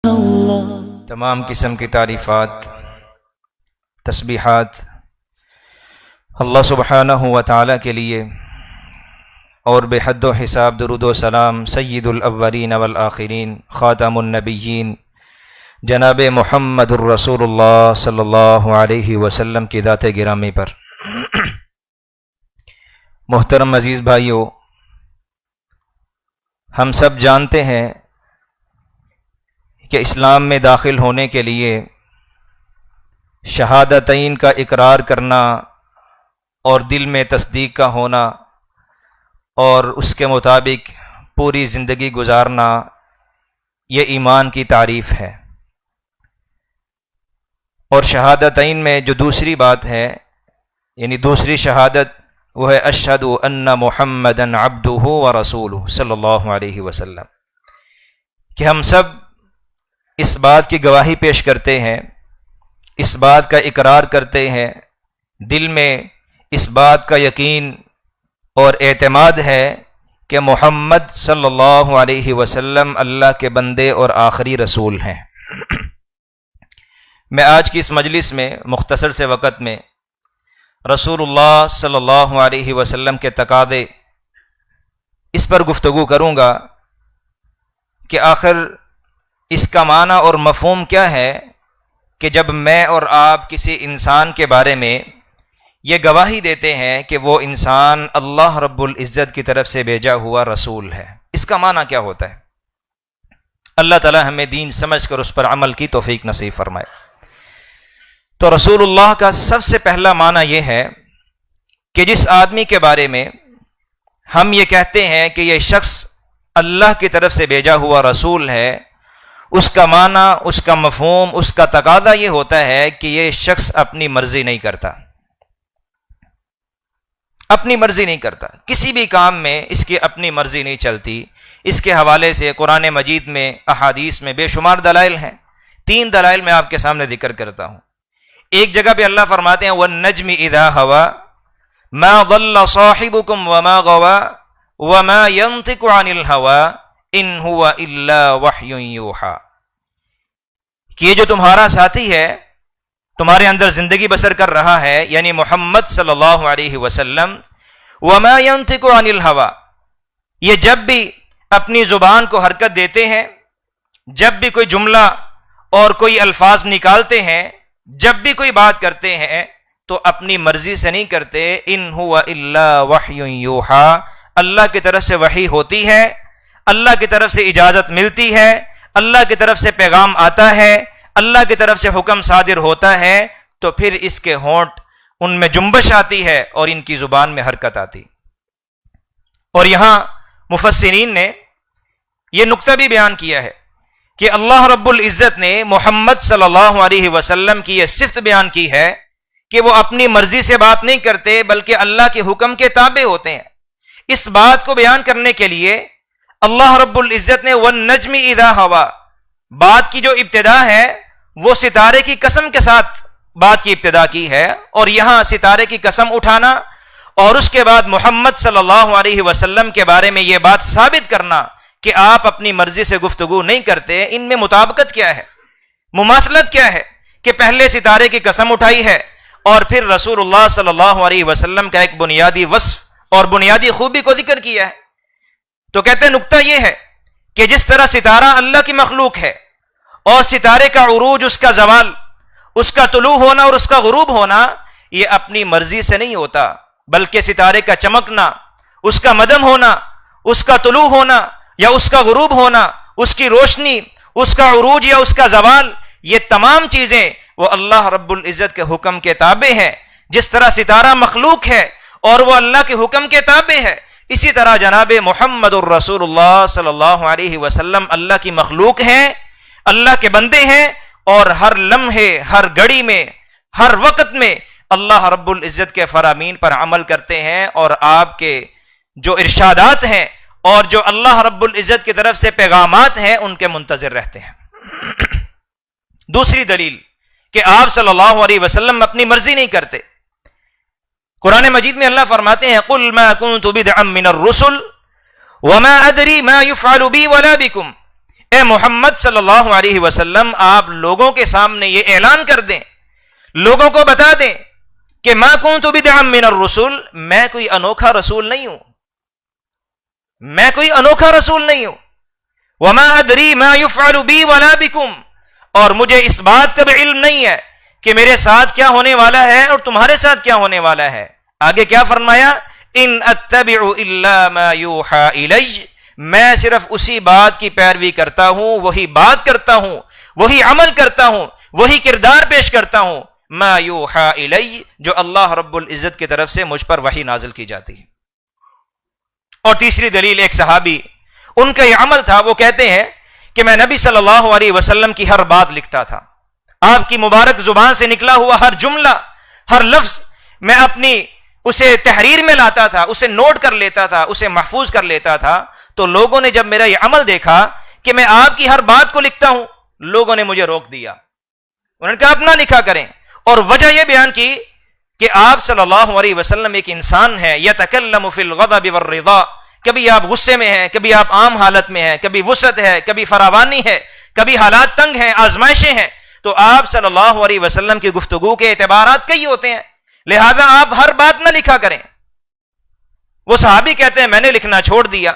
تمام قسم کی تعریفات تسبیحات اللہ سبحانہ و تعالیٰ کے لیے، اور بے حد و حساب درود و سلام سید الاولین والآخرین خاتم النبیین جناب محمد الرسول اللہ صلی اللہ علیہ وسلم کی ذات گرامی پر۔ محترم عزیز بھائیو، ہم سب جانتے ہیں کہ اسلام میں داخل ہونے کے لیے شہادتین کا اقرار کرنا اور دل میں تصدیق کا ہونا اور اس کے مطابق پوری زندگی گزارنا، یہ ایمان کی تعریف ہے۔ اور شہادتین میں جو دوسری بات ہے، یعنی دوسری شہادت، وہ ہے اشہد ان محمدً عبدہ ورسولہ صلی اللہ علیہ وسلم، کہ ہم سب اس بات کی گواہی پیش کرتے ہیں، اس بات کا اقرار کرتے ہیں، دل میں اس بات کا یقین اور اعتماد ہے کہ محمد صلی اللہ علیہ وسلم اللہ کے بندے اور آخری رسول ہیں۔ میں آج کی اس مجلس میں مختصر سے وقت میں رسول اللہ صلی اللہ علیہ وسلم کے تقاضے اس پر گفتگو کروں گا کہ آخر اس کا معنی اور مفہوم کیا ہے کہ جب میں اور آپ کسی انسان کے بارے میں یہ گواہی دیتے ہیں کہ وہ انسان اللہ رب العزت کی طرف سے بھیجا ہوا رسول ہے، اس کا معنی کیا ہوتا ہے؟ اللہ تعالی ہمیں دین سمجھ کر اس پر عمل کی توفیق نصیب فرمائے۔ تو رسول اللہ کا سب سے پہلا معنی یہ ہے کہ جس آدمی کے بارے میں ہم یہ کہتے ہیں کہ یہ شخص اللہ کی طرف سے بھیجا ہوا رسول ہے، اس کا معنی، اس کا مفہوم، اس کا تقاضا یہ ہوتا ہے کہ یہ شخص اپنی مرضی نہیں کرتا، اپنی مرضی نہیں کرتا، کسی بھی کام میں اس کی اپنی مرضی نہیں چلتی۔ اس کے حوالے سے قرآن مجید میں، احادیث میں بے شمار دلائل ہیں۔ 3 دلائل میں آپ کے سامنے ذکر کرتا ہوں۔ ایک جگہ پہ اللہ فرماتے ہیں وَالنَّجْمِ إِذَا هَوَى مَا ضَلَّ صَاحِبُكُمْ وَمَا غَوَى وَمَا يَنطِقُ عَنِ الْهَوَى إِنْ هُوَ إِلَّا وَحْيٌ يُوحَى، کہ یہ جو تمہارا ساتھی ہے، تمہارے اندر زندگی بسر کر رہا ہے، یعنی محمد صلی اللہ علیہ وسلم، وَمَا يَنطِقُ عَنِ الْهَوَى، یہ جب بھی اپنی زبان کو حرکت دیتے ہیں، جب بھی کوئی جملہ اور کوئی الفاظ نکالتے ہیں، جب بھی کوئی بات کرتے ہیں تو اپنی مرضی سے نہیں کرتے۔ ان ہوا الا وحی یوحا، اللہ کی طرف سے وحی ہوتی ہے، اللہ کی طرف سے اجازت ملتی ہے، اللہ کی طرف سے پیغام آتا ہے، اللہ کی طرف سے حکم صادر ہوتا ہے، تو پھر اس کے ہونٹ ان میں جنبش آتی ہے اور ان کی زبان میں حرکت آتی۔ اور یہاں مفسرین نے یہ نقطہ بھی بیان کیا ہے کہ اللہ رب العزت نے محمد صلی اللہ علیہ وسلم کی یہ صفت بیان کی ہے کہ وہ اپنی مرضی سے بات نہیں کرتے بلکہ اللہ کے حکم کے تابع ہوتے ہیں۔ اس بات کو بیان کرنے کے لیے اللہ رب العزت نے وَالنَّجْمِ إِذَا هَوَى، بات کی جو ابتدا ہے وہ ستارے کی قسم کے ساتھ بات کی ابتدا کی ہے، اور یہاں ستارے کی قسم اٹھانا اور اس کے بعد محمد صلی اللہ علیہ وسلم کے بارے میں یہ بات ثابت کرنا کہ آپ اپنی مرضی سے گفتگو نہیں کرتے، ان میں مطابقت کیا ہے، مماثلت کیا ہے کہ پہلے ستارے کی قسم اٹھائی ہے اور پھر رسول اللہ صلی اللہ علیہ وسلم کا ایک بنیادی وصف اور بنیادی خوبی کو ذکر کیا ہے۔ تو کہتے ہیں نقطہ یہ ہے کہ جس طرح ستارہ اللہ کی مخلوق ہے اور ستارے کا عروج، اس کا زوال، اس کا طلوع ہونا اور اس کا غروب ہونا یہ اپنی مرضی سے نہیں ہوتا، بلکہ ستارے کا چمکنا، اس کا مدم ہونا، اس کا طلوع ہونا یا اس کا غروب ہونا، اس کی روشنی، اس کا عروج یا اس کا زوال، یہ تمام چیزیں وہ اللہ رب العزت کے حکم کے تابع ہیں۔ جس طرح ستارہ مخلوق ہے اور وہ اللہ کے حکم کے تابع ہے، اسی طرح جناب محمد الرسول اللہ صلی اللہ علیہ وسلم اللہ کی مخلوق ہیں، اللہ کے بندے ہیں، اور ہر لمحے، ہر گھڑی میں، ہر وقت میں اللہ رب العزت کے فرامین پر عمل کرتے ہیں، اور آپ کے جو ارشادات ہیں اور جو اللہ رب العزت کی طرف سے پیغامات ہیں ان کے منتظر رہتے ہیں۔ دوسری دلیل کہ آپ صلی اللہ علیہ وسلم اپنی مرضی نہیں کرتے۔ قرآن مجید میں اللہ فرماتے ہیں قُلْ مَا كُنْتُ بِدْعًا مِّنَ الرُّسُلِ وَمَا أَدْرِي مَا يُفْعَلُ بِي وَلَا بِكُمْ، اے محمد صلی اللہ علیہ وسلم آپ لوگوں کے سامنے یہ اعلان کر دیں، لوگوں کو بتا دیں کہ ما کنت بدعا من الرسل، میں کوئی انوکھا رسول نہیں ہوں، میں کوئی انوکھا رسول نہیں ہوں، وما ادری ما يفعل بی ولا بکم، اور مجھے اس بات کا بھی علم نہیں ہے کہ میرے ساتھ کیا ہونے والا ہے اور تمہارے ساتھ کیا ہونے والا ہے۔ آگے کیا فرمایا؟ ان اتبع الا ما یوحى الی، میں صرف اسی بات کی پیروی کرتا ہوں، وہی بات کرتا ہوں، وہی عمل کرتا ہوں، وہی کردار پیش کرتا ہوں، ما یوحى الی، جو اللہ رب العزت کی طرف سے مجھ پر وحی نازل کی جاتی ہے۔ اور تیسری دلیل ایک صحابی، ان کا یہ عمل تھا، وہ کہتے ہیں کہ میں نبی صلی اللہ علیہ وسلم کی ہر بات لکھتا تھا، آپ کی مبارک زبان سے نکلا ہوا ہر جملہ، ہر لفظ میں اپنی اسے تحریر میں لاتا تھا، اسے نوٹ کر لیتا تھا، اسے محفوظ کر لیتا تھا۔ تو لوگوں نے جب میرا یہ عمل دیکھا کہ میں آپ کی ہر بات کو لکھتا ہوں، لوگوں نے مجھے روک دیا، انہوں نے کہا اپنا لکھا کریں، اور وجہ یہ بیان کی کہ آپ صلی اللہ علیہ وسلم ایک انسان ہے، یتکلم فی الغضب والرضا، کبھی آپ غصے میں ہیں، کبھی آپ عام حالت میں ہیں، کبھی وسعت ہے، کبھی فراوانی ہے، کبھی حالات تنگ ہیں، آزمائشیں ہیں، تو آپ صلی اللہ علیہ وسلم کی گفتگو کے اعتبارات کئی ہوتے ہیں، لہذا آپ ہر بات نہ لکھا کریں۔ وہ صحابی کہتے ہیں میں نے لکھنا چھوڑ دیا،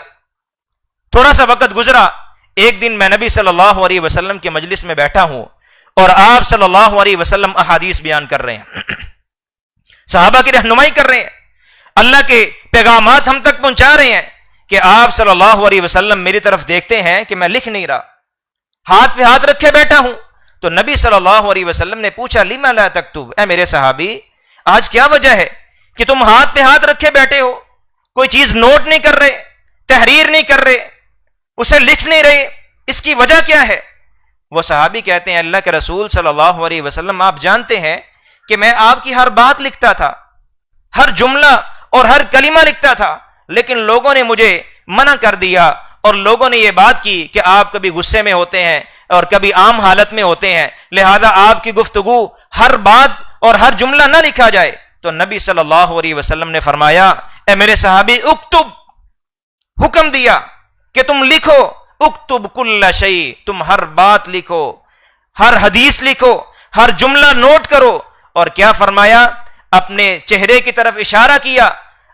تھوڑا سا وقت گزرا، ایک دن میں نبی صلی اللہ علیہ وسلم کے مجلس میں بیٹھا ہوں اور آپ صلی اللہ علیہ وسلم احادیث بیان کر رہے ہیں، صحابہ کی رہنمائی کر رہے ہیں، اللہ کے پیغامات ہم تک پہنچا رہے ہیں کہ آپ صلی اللہ علیہ وسلم میری طرف دیکھتے ہیں کہ میں لکھ نہیں رہا، ہاتھ پہ ہاتھ رکھے بیٹھا ہوں۔ تو نبی صلی اللہ علیہ وسلم نے پوچھا لما لا تکتب، اے میرے صحابی آج کیا وجہ ہے کہ تم ہاتھ پہ ہاتھ رکھے بیٹھے ہو، کوئی چیز نوٹ نہیں کر رہے، تحریر نہیں کر رہے، اسے لکھ نہیں رہے، اس کی وجہ کیا ہے؟ وہ صحابی کہتے ہیں اللہ کے رسول صلی اللہ علیہ وسلم آپ جانتے ہیں کہ میں آپ کی ہر بات لکھتا تھا، ہر جملہ اور ہر کلمہ لکھتا تھا، لیکن لوگوں نے مجھے منع کر دیا، اور لوگوں نے یہ بات کی کہ آپ کبھی غصے میں ہوتے ہیں اور کبھی عام حالت میں ہوتے ہیں، لہذا آپ کی گفتگو ہر بات اور ہر جملہ نہ لکھا جائے۔ تو نبی صلی اللہ علیہ وسلم نے فرمایا اے میرے صحابی اکتب، حکم دیا کہ تم لکھو، اکتب کل شیء، تم ہر بات لکھو، ہر حدیث لکھو، ہر جملہ نوٹ کرو۔ اور کیا فرمایا؟ اپنے چہرے کی طرف اشارہ کیا،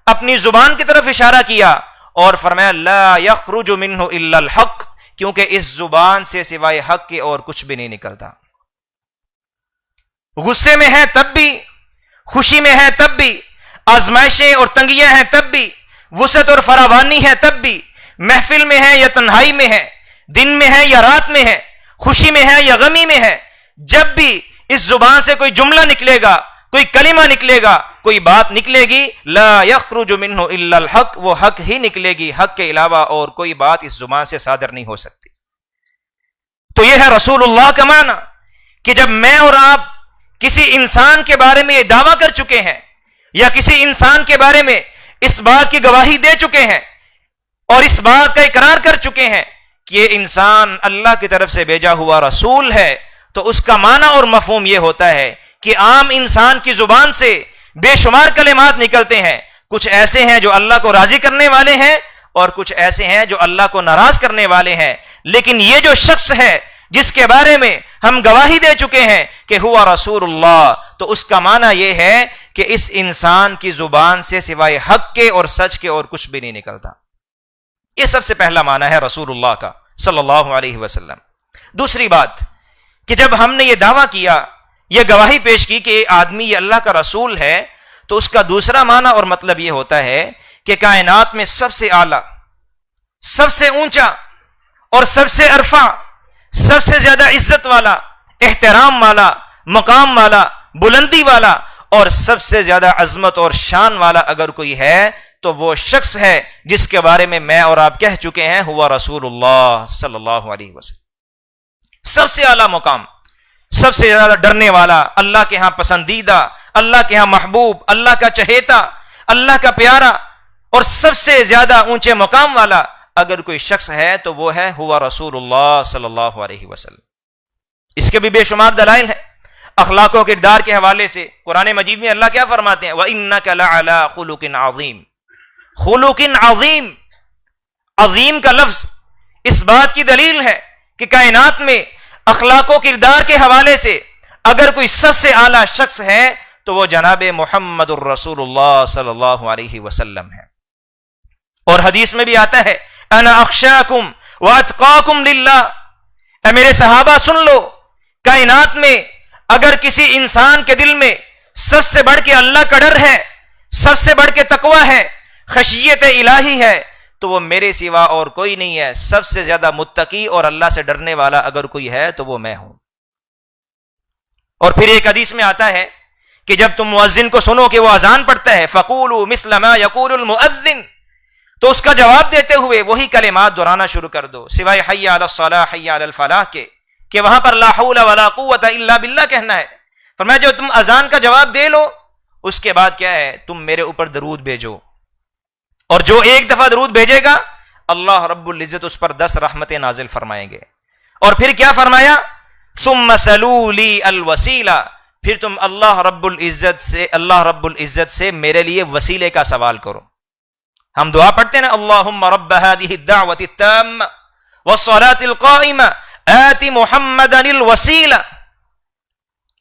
اپنی زبان کی طرف اشارہ کیا، اور فرمایا لا یخرج منہ الا الحق، کیونکہ اس زبان سے سوائے حق کے اور کچھ بھی نہیں نکلتا۔ غصے میں ہے تب بھی، خوشی میں ہے تب بھی، آزمائشیں اور تنگیاں ہیں تب بھی، وسعت اور فراوانی ہے تب بھی، محفل میں ہے یا تنہائی میں ہے، دن میں ہے یا رات میں ہے، خوشی میں ہے یا غمی میں ہے، جب بھی اس زبان سے کوئی جملہ نکلے گا، کوئی کلمہ نکلے گا، کوئی بات نکلے گی، لا یخرج منہ الا الحق، وہ حق ہی نکلے گی، حق کے علاوہ اور کوئی بات اس زبان سے صادر نہیں ہو سکتی۔ تو یہ ہے رسول اللہ کا معنی کہ جب میں اور آپ کسی انسان کے بارے میں یہ دعویٰ کر چکے ہیں یا کسی انسان کے بارے میں اس بات کی گواہی دے چکے ہیں اور اس بات کا اقرار کر چکے ہیں کہ یہ انسان اللہ کی طرف سے بھیجا ہوا رسول ہے، تو اس کا معنی اور مفہوم یہ ہوتا ہے کہ عام انسان کی زبان سے بے شمار کلمات نکلتے ہیں، کچھ ایسے ہیں جو اللہ کو راضی کرنے والے ہیں اور کچھ ایسے ہیں جو اللہ کو ناراض کرنے والے ہیں، لیکن یہ جو شخص ہے جس کے بارے میں ہم گواہی دے چکے ہیں کہ ہوا رسول اللہ، تو اس کا معنی یہ ہے کہ اس انسان کی زبان سے سوائے حق کے اور سچ کے اور کچھ بھی نہیں نکلتا۔ یہ سب سے پہلا معنی ہے رسول اللہ کا صلی اللہ علیہ وسلم۔ دوسری بات کہ جب ہم نے یہ دعویٰ کیا، یہ گواہی پیش کی کہ یہ آدمی یہ اللہ کا رسول ہے، تو اس کا دوسرا معنی اور مطلب یہ ہوتا ہے کہ کائنات میں سب سے اعلیٰ، سب سے اونچا اور سب سے عرفہ، سب سے زیادہ عزت والا، احترام والا، مقام والا، بلندی والا اور سب سے زیادہ عظمت اور شان والا اگر کوئی ہے تو وہ شخص ہے جس کے بارے میں اور آپ کہہ چکے ہیں ہوا رسول اللہ صلی اللہ علیہ وسلم۔ سب سے اعلیٰ مقام، سب سے زیادہ ڈرنے والا، اللہ کے ہاں پسندیدہ، اللہ کے ہاں محبوب، اللہ کا چہیتا، اللہ کا پیارا اور سب سے زیادہ اونچے مقام والا اگر کوئی شخص ہے تو وہ ہے ہوا رسول اللہ صلی اللہ علیہ وسلم۔ اس کے بھی بے شمار دلائل ہیں۔ اخلاق و کردار کے حوالے سے قرآن مجید میں اللہ کیا فرماتے ہیں؟ وَإِنَّكَ لَعَلَىٰ خُلُقٍ عَظِيمٍ۔ خلق عظیم، عظیم کا لفظ اس بات کی دلیل ہے کہ کائنات میں اخلاق و کردار کے حوالے سے اگر کوئی سب سے اعلیٰ شخص ہے تو وہ جناب محمد الرسول اللہ صلی اللہ علیہ وسلم ہے. اور حدیث میں بھی آتا ہے انا اخشاکم واتقاکم للہ. اے میرے صحابہ سن لو، کائنات میں اگر کسی انسان کے دل میں سب سے بڑھ کے اللہ کا ڈر ہے، سب سے بڑھ کے تقوی ہے، خشیت الہی ہے، تو وہ میرے سوا اور کوئی نہیں ہے. سب سے زیادہ متقی اور اللہ سے ڈرنے والا اگر کوئی ہے تو وہ میں ہوں. اور پھر ایک حدیث میں آتا ہے کہ جب تم مؤذن کو سنو کہ وہ اذان پڑھتا ہے فَقُولُوا مِثْلَ مَا يَقُولُ الْمُؤَذِّنُ، تو اس کا جواب دیتے ہوئے وہی کلمات دہرانا شروع کر دو، سوائے حی علی الصلاح حی علی الفلاح کے، کہ وہاں پر لا حول ولا قوت الا باللہ کہنا ہے. فرمایا جو تم اذان کا جواب دے لو اس کے بعد کیا ہے، تم میرے اوپر درود بھیجو، اور جو ایک دفعہ درود بھیجے گا اللہ رب العزت اس پر 10 رحمتیں نازل فرمائیں گے. اور پھر کیا فرمایا، ثم سلوا لی الوسیلہ، پھر تم اللہ رب العزت سے میرے لیے وسیلے کا سوال کرو. ہم دعا پڑھتے ہیں نا، اللہم رب هذه الدعوة التامة والصلاة القائمة آت محمدا الوسیلہ.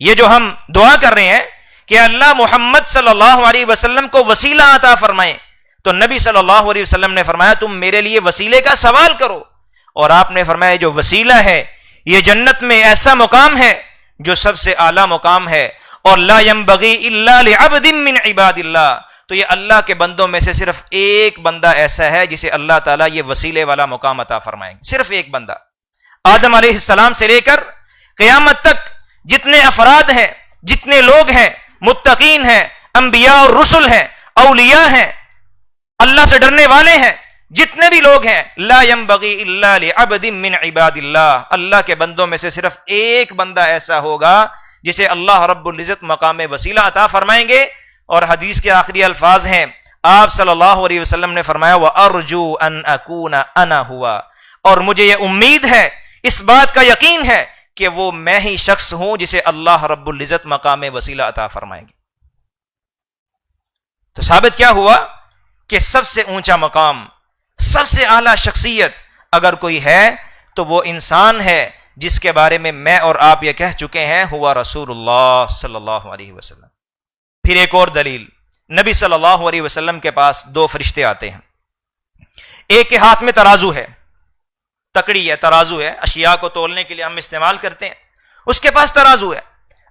یہ جو ہم دعا کر رہے ہیں کہ اللہ محمد صلی اللہ علیہ وسلم کو وسیلہ عطا فرمائیں، تو نبی صلی اللہ علیہ وسلم نے فرمایا تم میرے لیے وسیلے کا سوال کرو. اور آپ نے فرمایا جو وسیلہ ہے یہ جنت میں ایسا مقام ہے جو سب سے اعلیٰ مقام ہے، اور لا ينبغي الا لعبد من عباد اللہ، تو یہ اللہ کے بندوں میں سے صرف ایک بندہ ایسا ہے جسے اللہ تعالیٰ یہ وسیلے والا مقام عطا فرمائیں گے. صرف ایک بندہ. آدم علیہ السلام سے لے کر قیامت تک جتنے افراد ہیں، جتنے لوگ ہیں، متقین ہیں، انبیاء اور رسل ہیں، اولیاء ہیں، اللہ سے ڈرنے والے ہیں، جتنے بھی لوگ ہیں، لا ينبغي الا لعبد من عباد اللہ، اللہ کے بندوں میں سے صرف ایک بندہ ایسا ہوگا جسے اللہ رب العزت مقام وسیلہ عطا فرمائیں گے. اور حدیث کے آخری الفاظ ہیں، آپ صلی اللہ علیہ وسلم نے فرمایا وَأَرْجُو أَنْ أَكُونَ أَنَا هُوَ، اور مجھے یہ امید ہے، اس بات کا یقین ہے کہ وہ میں ہی شخص ہوں جسے اللہ رب العزت مقام وسیلہ عطا فرمائیں گے. تو ثابت کیا ہوا کہ سب سے اونچا مقام، سب سے اعلیٰ شخصیت اگر کوئی ہے تو وہ انسان ہے جس کے بارے میں اور آپ یہ کہہ چکے ہیں ہوا رسول اللہ صلی اللہ علیہ وسلم. پھر ایک اور دلیل، نبی صلی اللہ علیہ وسلم کے پاس 2 فرشتے آتے ہیں، ایک کے ہاتھ میں ترازو ہے، تکڑی ہے، ترازو ہے، اشیاء کو تولنے کے لیے ہم استعمال کرتے ہیں، اس کے پاس ترازو ہے.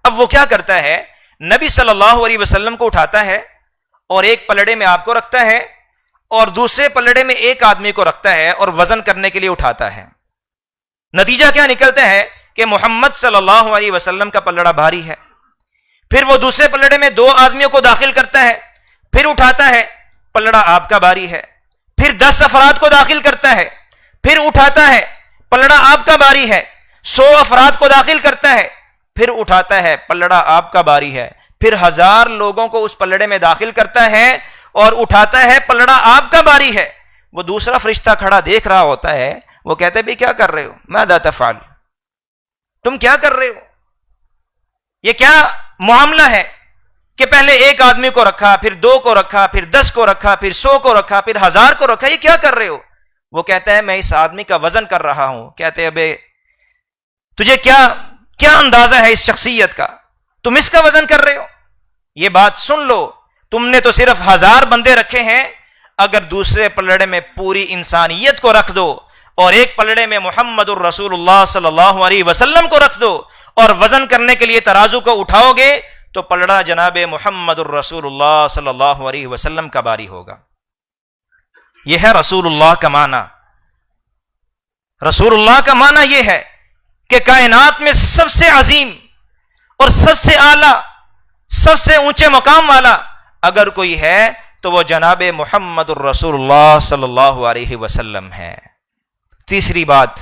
اب وہ کیا کرتا ہے، نبی صلی اللہ علیہ وسلم کو اٹھاتا ہے اور ایک پلڑے میں آپ کو رکھتا ہے اور دوسرے پلڑے میں ایک آدمی کو رکھتا ہے اور وزن کرنے کے لیے اٹھاتا ہے. نتیجہ کیا نکلتا ہے کہ محمد صلی اللہ علیہ وسلم کا پلڑا بھاری ہے. پھر وہ دوسرے پلڑے میں 2 آدمیوں کو داخل کرتا ہے، پھر اٹھاتا ہے، پلڑا آپ کا بھاری ہے. پھر 10 افراد کو داخل کرتا ہے، پھر اٹھاتا ہے، پلڑا آپ کا بھاری ہے. 100 افراد کو داخل کرتا ہے، پھر اٹھاتا ہے، پلڑا آپ کا بھاری ہے. پھر 1000 لوگوں کو اس پلڑے میں داخل کرتا ہے اور اٹھاتا ہے، پلڑا آپ کا بھاری ہے. وہ دوسرا فرشتہ کھڑا دیکھ رہا ہوتا ہے، وہ کہتے بھی کیا کر رہے ہو، ماذا تفعل، تم کیا کر رہے ہو، یہ کیا معاملہ ہے کہ پہلے ایک آدمی کو رکھا، پھر 2 کو رکھا، پھر 10 کو رکھا، پھر 100 کو رکھا، پھر 1000 کو رکھا، یہ کیا کر رہے ہو. وہ کہتا ہے میں اس آدمی کا وزن کر رہا ہوں. کہتے ابے تجھے کیا اندازہ ہے اس شخصیت کا، تم اس کا وزن کر رہے ہو. یہ بات سن لو، تم نے تو صرف 1000 بندے رکھے ہیں، اگر دوسرے پلڑے میں پوری انسانیت کو رکھ دو اور ایک پلڑے میں محمد الرسول اللہ صلی اللہ علیہ وسلم کو رکھ دو اور وزن کرنے کے لیے ترازو کو اٹھاؤ گے تو پلڑا جناب محمد الرسول اللہ صلی اللہ علیہ وسلم کا باری ہوگا. یہ ہے رسول اللہ کا معنی. رسول اللہ کا معنی یہ ہے کہ کائنات میں سب سے عظیم اور سب سے اعلیٰ، سب سے اونچے مقام والا اگر کوئی ہے تو وہ جناب محمد الرسول اللہ صلی اللہ علیہ وسلم ہے. تیسری بات،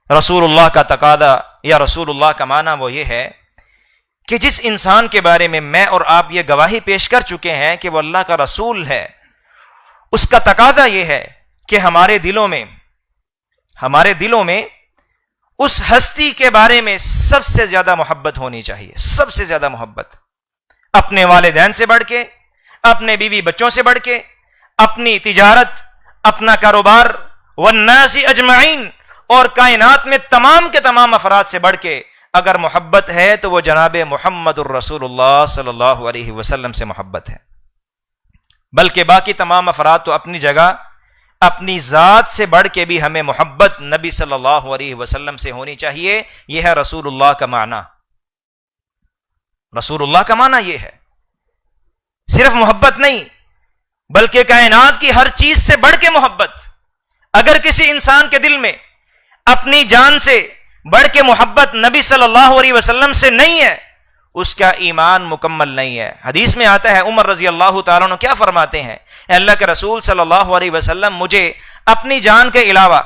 رسول اللہ کا تقاضا یا رسول اللہ کا معنی وہ یہ ہے کہ جس انسان کے بارے میں اور آپ یہ گواہی پیش کر چکے ہیں کہ وہ اللہ کا رسول ہے، اس کا تقاضا یہ ہے کہ ہمارے دلوں میں اس ہستی کے بارے میں سب سے زیادہ محبت ہونی چاہیے، سب سے زیادہ محبت، اپنے والدین سے بڑھ کے، اپنے بیوی بچوں سے بڑھ کے، اپنی تجارت، اپنا کاروبار، والناس اجمعین، اور کائنات میں تمام کے تمام افراد سے بڑھ کے اگر محبت ہے تو وہ جناب محمد الرسول اللہ صلی اللہ علیہ وسلم سے محبت ہے. بلکہ باقی تمام افراد تو اپنی جگہ اپنی ذات سے بڑھ کے بھی ہمیں محبت نبی صلی اللہ علیہ وسلم سے ہونی چاہیے. یہ ہے رسول اللہ کا معنی. رسول اللہ کا معنی یہ ہے، صرف محبت نہیں بلکہ کائنات کی ہر چیز سے بڑھ کے محبت. اگر کسی انسان کے دل میں اپنی جان سے بڑھ کے محبت نبی صلی اللہ علیہ وسلم سے نہیں ہے، اس کا ایمان مکمل نہیں ہے. حدیث میں آتا ہے عمر رضی اللہ تعالیٰ عنہ کیا فرماتے ہیں، اے اللہ کے رسول صلی اللہ علیہ وسلم، مجھے اپنی جان کے علاوہ،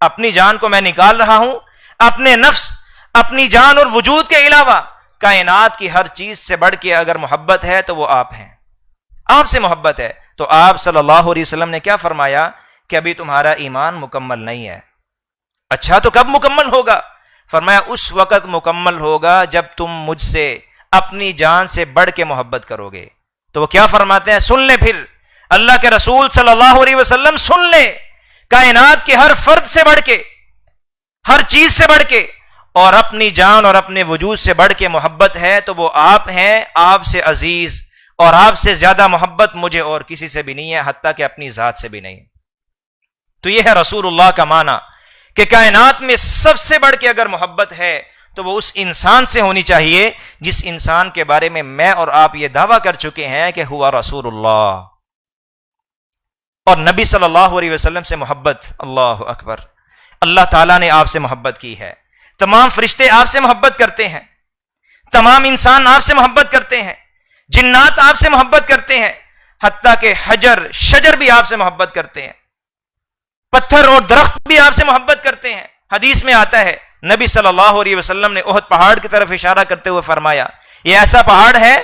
اپنی جان کو میں نکال رہا ہوں، اپنے نفس، اپنی جان اور وجود کے علاوہ کائنات کی ہر چیز سے بڑھ کے اگر محبت ہے تو وہ آپ ہیں، آپ سے محبت ہے. تو آپ صلی اللہ علیہ وسلم نے کیا فرمایا کہ ابھی تمہارا ایمان مکمل نہیں ہے. اچھا تو کب مکمل ہوگا؟ فرمایا اس وقت مکمل ہوگا جب تم مجھ سے اپنی جان سے بڑھ کے محبت کرو گے. تو وہ کیا فرماتے ہیں، سن لے پھر اللہ کے رسول صلی اللہ علیہ وسلم، سن لے کائنات کے ہر فرد سے بڑھ کے، ہر چیز سے بڑھ کے اور اپنی جان اور اپنے وجود سے بڑھ کے محبت ہے تو وہ آپ ہیں. آپ سے عزیز اور آپ سے زیادہ محبت مجھے اور کسی سے بھی نہیں ہے، حتیٰ کہ اپنی ذات سے بھی نہیں. تو یہ ہے رسول اللہ کا معنی کہ کائنات میں سب سے بڑھ کے اگر محبت ہے تو وہ اس انسان سے ہونی چاہیے جس انسان کے بارے میں میں اور آپ یہ دعویٰ کر چکے ہیں کہ ہوا رسول اللہ. اور نبی صلی اللہ علیہ وسلم سے محبت، اللہ اکبر، اللہ تعالیٰ نے آپ سے محبت کی ہے. تمام فرشتے آپ سے محبت کرتے ہیں، تمام انسان آپ سے محبت کرتے ہیں، جنات آپ سے محبت کرتے ہیں، حتیٰ کہ حجر شجر بھی آپ سے محبت کرتے ہیں، پتھر اور درخت بھی آپ سے محبت کرتے ہیں. حدیث میں آتا ہے نبی صلی اللہ علیہ وسلم نے احد پہاڑ کی طرف اشارہ کرتے ہوئے فرمایا، یہ ایسا پہاڑ ہے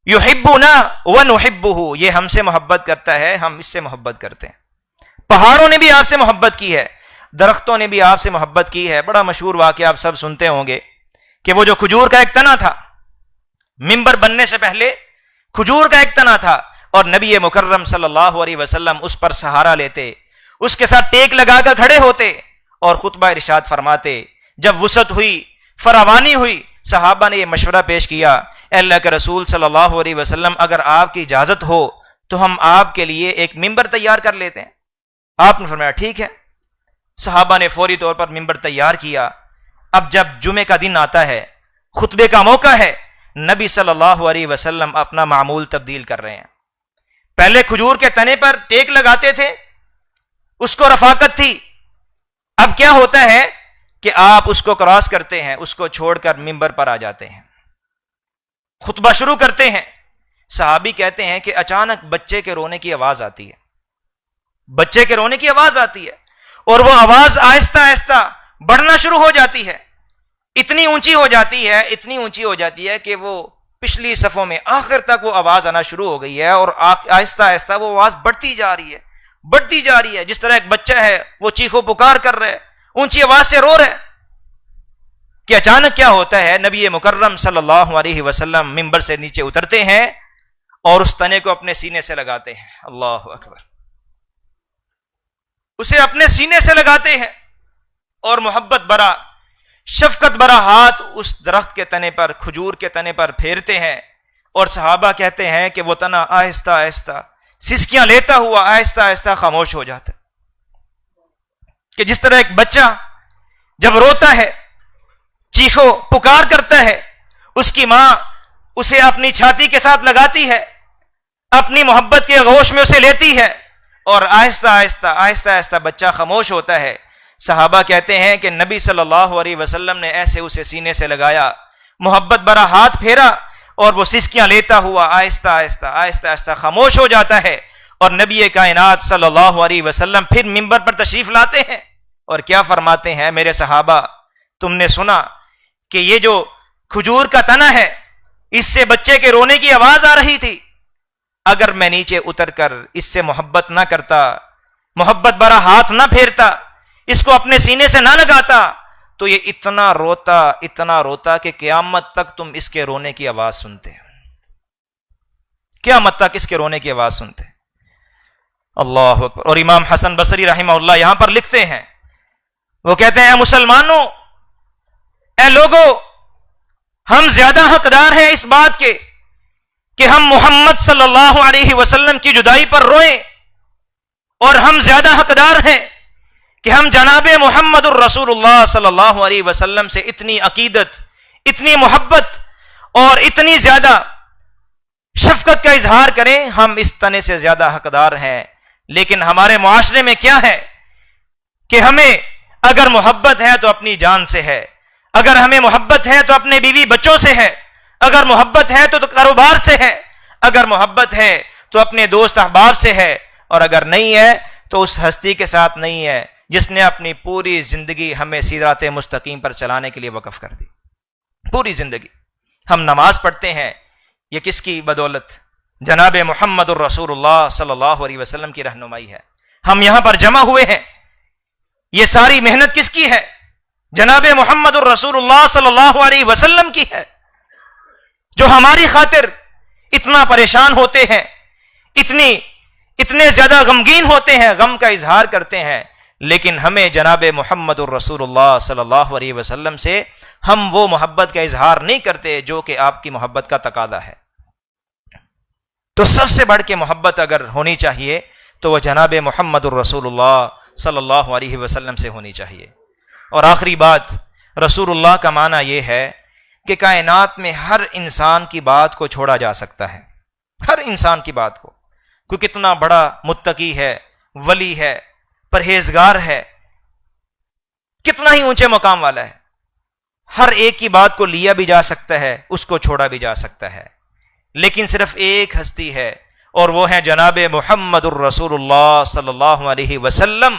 یحبنا ونحبہ، یہ ہم سے محبت کرتا ہے، ہم اس سے محبت کرتے ہیں. پہاڑوں نے بھی آپ سے محبت کی ہے، درختوں نے بھی آپ سے محبت کی ہے. بڑا مشہور واقعہ آپ سب سنتے ہوں گے کہ وہ جو کھجور کا ایک تنا تھا، منبر بننے سے پہلے کھجور کا ایک تنا تھا اور نبی مکرم صلی اللہ علیہ وسلم اس پر سہارا لیتے، اس کے ساتھ ٹیک لگا کر کھڑے ہوتے اور خطبہ ارشاد فرماتے. جب وسعت ہوئی، فراوانی ہوئی، صحابہ نے یہ مشورہ پیش کیا، اے اللہ کے رسول صلی اللہ علیہ وسلم، اگر آپ کی اجازت ہو تو ہم آپ کے لیے ایک ممبر تیار کر لیتے ہیں. آپ نے فرمایا ٹھیک ہے. صحابہ نے فوری طور پر ممبر تیار کیا. اب جب جمعے کا دن آتا ہے، خطبے کا موقع ہے، نبی صلی اللہ علیہ وسلم اپنا معمول تبدیل کر رہے ہیں. پہلے کھجور کے تنے پر ٹیک لگاتے تھے، اس کو رفاقت تھی. اب کیا ہوتا ہے کہ آپ اس کو کراس کرتے ہیں، اس کو چھوڑ کر ممبر پر آ جاتے ہیں، خطبہ شروع کرتے ہیں. صحابی کہتے ہیں کہ اچانک بچے کے رونے کی آواز آتی ہے، بچے کے رونے کی آواز آتی ہے اور وہ آواز آہستہ آہستہ بڑھنا شروع ہو جاتی ہے، اتنی اونچی ہو جاتی ہے، اتنی اونچی ہو جاتی ہے کہ وہ پچھلی صفوں میں آخر تک وہ آواز آنا شروع ہو گئی ہے اور آہستہ آہستہ وہ آواز بڑھتی جا رہی ہے، بڑھتی جا رہی ہے. جس طرح ایک بچہ ہے وہ چیخو پکار کر رہا ہے، اونچی آواز سے رو رہا ہے کہ اچانک کیا ہوتا ہے، نبی مکرم صلی اللہ علیہ وسلم منبر سے نیچے اترتے ہیں اور اس تنے کو اپنے سینے سے لگاتے ہیں. اللہ اکبر. اسے اپنے سینے سے لگاتے ہیں اور محبت برا، شفقت برا ہاتھ اس درخت کے تنے پر، کھجور کے تنے پر پھیرتے ہیں اور صحابہ کہتے ہیں کہ وہ تنا آہستہ آہستہ سسکیاں لیتا ہوا آہستہ آہستہ خاموش ہو جاتا ہے. کہ جس طرح ایک بچہ جب روتا ہے، چیخو پکار کرتا ہے، اس کی ماں اسے اپنی چھاتی کے ساتھ لگاتی ہے، اپنی محبت کے آغوش میں اسے لیتی ہے اور آہستہ آہستہ آہستہ آہستہ بچہ خاموش ہوتا ہے. صحابہ کہتے ہیں کہ نبی صلی اللہ علیہ وسلم نے ایسے اسے سینے سے لگایا، محبت برا ہاتھ پھیرا اور وہ سسکیاں لیتا ہوا آہستہ آہستہ آہستہ آہستہ خاموش ہو جاتا ہے. اور نبی کائنات صلی اللہ علیہ وسلم پھر منبر پر تشریف لاتے ہیں اور کیا فرماتے ہیں، میرے صحابہ تم نے سنا کہ یہ جو کھجور کا تنا ہے اس سے بچے کے رونے کی آواز آ رہی تھی، اگر میں نیچے اتر کر اس سے محبت نہ کرتا، محبت برا ہاتھ نہ پھیرتا، اس کو اپنے سینے سے نہ لگاتا تو یہ اتنا روتا کہ قیامت تک تم اس کے رونے کی آواز سنتے، قیامت تک اس کے رونے کی آواز سنتے. اللہ اکبر. اور امام حسن بصری رحمہ اللہ یہاں پر لکھتے ہیں وہ کہتے ہیں اے مسلمانوں، اے لوگوں، ہم زیادہ حقدار ہیں اس بات کے کہ ہم محمد صلی اللہ علیہ وسلم کی جدائی پر روئیں، اور ہم زیادہ حقدار ہیں کہ ہم جناب محمد الرسول اللہ صلی اللہ علیہ وسلم سے اتنی عقیدت، اتنی محبت اور اتنی زیادہ شفقت کا اظہار کریں. ہم اس تنے سے زیادہ حقدار ہیں. لیکن ہمارے معاشرے میں کیا ہے کہ ہمیں اگر محبت ہے تو اپنی جان سے ہے، اگر ہمیں محبت ہے تو اپنے بیوی بچوں سے ہے، اگر محبت ہے تو کاروبار سے ہے، اگر محبت ہے تو اپنے دوست احباب سے ہے، اور اگر نہیں ہے تو اس ہستی کے ساتھ نہیں ہے جس نے اپنی پوری زندگی ہمیں صراط مستقیم پر چلانے کے لیے وقف کر دی. پوری زندگی ہم نماز پڑھتے ہیں، یہ کس کی بدولت؟ جناب محمد الرسول اللہ صلی اللہ علیہ وسلم کی رہنمائی ہے. ہم یہاں پر جمع ہوئے ہیں، یہ ساری محنت کس کی ہے؟ جناب محمد الرسول اللہ صلی اللہ علیہ وسلم کی ہے، جو ہماری خاطر اتنا پریشان ہوتے ہیں، اتنے زیادہ غمگین ہوتے ہیں، غم کا اظہار کرتے ہیں. لیکن ہمیں جناب محمد الرسول اللہ صلی اللہ علیہ وسلم سے ہم وہ محبت کا اظہار نہیں کرتے جو کہ آپ کی محبت کا تقاضا ہے. تو سب سے بڑھ کے محبت اگر ہونی چاہیے تو وہ جناب محمد الرسول اللہ صلی اللہ علیہ وسلم سے ہونی چاہیے. اور آخری بات، رسول اللہ کا معنی یہ ہے کہ کائنات میں ہر انسان کی بات کو چھوڑا جا سکتا ہے، ہر انسان کی بات کو. کوئی کتنا بڑا متقی ہے، ولی ہے، پرہیزگار ہے، کتنا ہی اونچے مقام والا ہے، ہر ایک کی بات کو لیا بھی جا سکتا ہے، اس کو چھوڑا بھی جا سکتا ہے. لیکن صرف ایک ہستی ہے، اور وہ ہے جناب محمد الرسول اللہ صلی اللہ علیہ وسلم،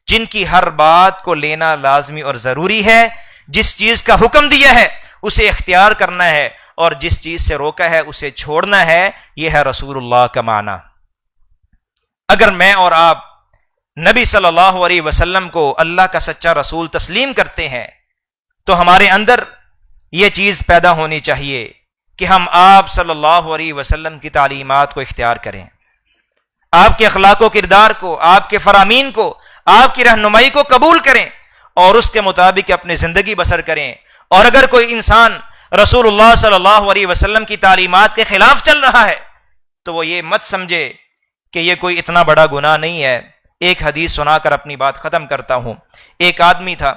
جن کی ہر بات کو لینا لازمی اور ضروری ہے. جس چیز کا حکم دیا ہے اسے اختیار کرنا ہے، اور جس چیز سے روکا ہے اسے چھوڑنا ہے. یہ ہے رسول اللہ کا معنی. اگر میں اور آپ نبی صلی اللہ علیہ وسلم کو اللہ کا سچا رسول تسلیم کرتے ہیں تو ہمارے اندر یہ چیز پیدا ہونی چاہیے کہ ہم آپ صلی اللہ علیہ وسلم کی تعلیمات کو اختیار کریں، آپ کے اخلاق و کردار کو، آپ کے فرامین کو، آپ کی رہنمائی کو قبول کریں اور اس کے مطابق اپنی زندگی بسر کریں. اور اگر کوئی انسان رسول اللہ صلی اللہ علیہ وسلم کی تعلیمات کے خلاف چل رہا ہے تو وہ یہ مت سمجھے کہ یہ کوئی اتنا بڑا گناہ نہیں ہے. ایک حدیث سنا کر اپنی بات ختم کرتا ہوں. ایک آدمی تھا،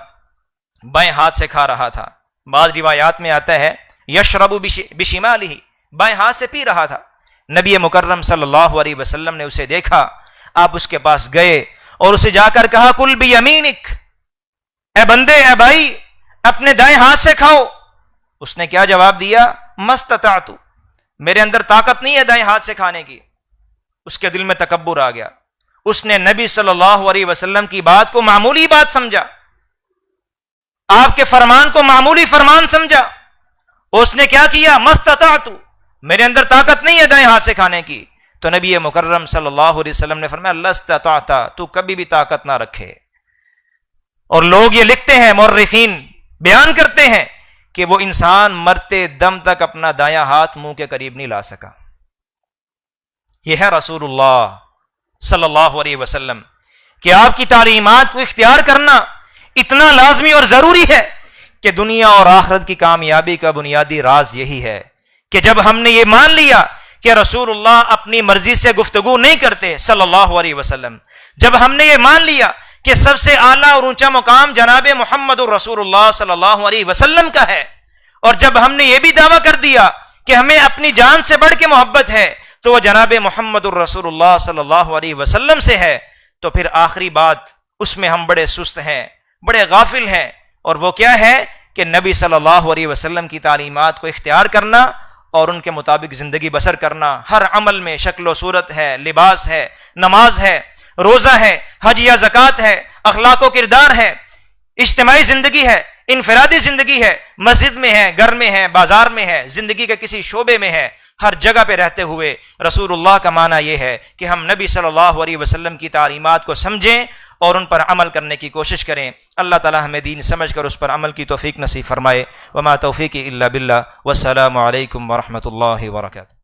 بائیں ہاتھ سے کھا رہا تھا. بعض روایات میں آتا ہے یشرب بشمالہ، بائیں ہاتھ سے پی رہا تھا. نبی مکرم صلی اللہ علیہ وسلم نے اسے دیکھا، آپ اس کے پاس گئے اور اسے جا کر کہا کل بیمینک، اے بندے، اے بھائی، اپنے دائیں ہاتھ سے کھاؤ. اس نے کیا جواب دیا؟ مستطعت، میرے اندر طاقت نہیں ہے دائیں ہاتھ سے کھانے کی. اس کے دل میں تکبر آ گیا. اس نے نبی صلی اللہ علیہ وسلم کی بات کو معمولی بات سمجھا، آپ کے فرمان کو معمولی فرمان سمجھا. اس نے کیا کیا؟ مستطعت، میرے اندر طاقت نہیں ہے دائیں ہاتھ سے کھانے کی. تو نبی مکرم صلی اللہ علیہ وسلم نے فرمایا لستطعت، تو کبھی بھی طاقت نہ رکھے. اور لوگ یہ لکھتے ہیں، مورخین بیان کرتے ہیں کہ وہ انسان مرتے دم تک اپنا دایاں ہاتھ منہ کے قریب نہیں لا سکا. یہ ہے رسول اللہ صلی اللہ علیہ وسلم کہ آپ کی تعلیمات کو اختیار کرنا اتنا لازمی اور ضروری ہے کہ دنیا اور آخرت کی کامیابی کا بنیادی راز یہی ہے کہ جب ہم نے یہ مان لیا کہ رسول اللہ اپنی مرضی سے گفتگو نہیں کرتے صلی اللہ علیہ وسلم، جب ہم نے یہ مان لیا کہ سب سے اعلیٰ اور اونچا مقام جناب محمد الرسول اللہ صلی اللہ علیہ وسلم کا ہے، اور جب ہم نے یہ بھی دعویٰ کر دیا کہ ہمیں اپنی جان سے بڑھ کے محبت ہے تو وہ جناب محمد الرسول اللہ صلی اللہ علیہ وسلم سے ہے، تو پھر آخری بات اس میں ہم بڑے سست ہیں، بڑے غافل ہیں. اور وہ کیا ہے کہ نبی صلی اللہ علیہ وسلم کی تعلیمات کو اختیار کرنا اور ان کے مطابق زندگی بسر کرنا. ہر عمل میں شکل و صورت ہے، لباس ہے، نماز ہے، روزہ ہے، حج یا زکوٰۃ ہے، اخلاق و کردار ہے، اجتماعی زندگی ہے، انفرادی زندگی ہے، مسجد میں ہے، گھر میں ہے، بازار میں ہے، زندگی کے کسی شعبے میں ہے. ہر جگہ پہ رہتے ہوئے رسول اللہ کا معنی یہ ہے کہ ہم نبی صلی اللہ علیہ وسلم کی تعلیمات کو سمجھیں اور ان پر عمل کرنے کی کوشش کریں. اللہ تعالی ہمیں دین سمجھ کر اس پر عمل کی توفیق نصیب فرمائے. وما توفیقی الا باللہ، والسلام علیکم ورحمۃ اللہ وبرکاتہ.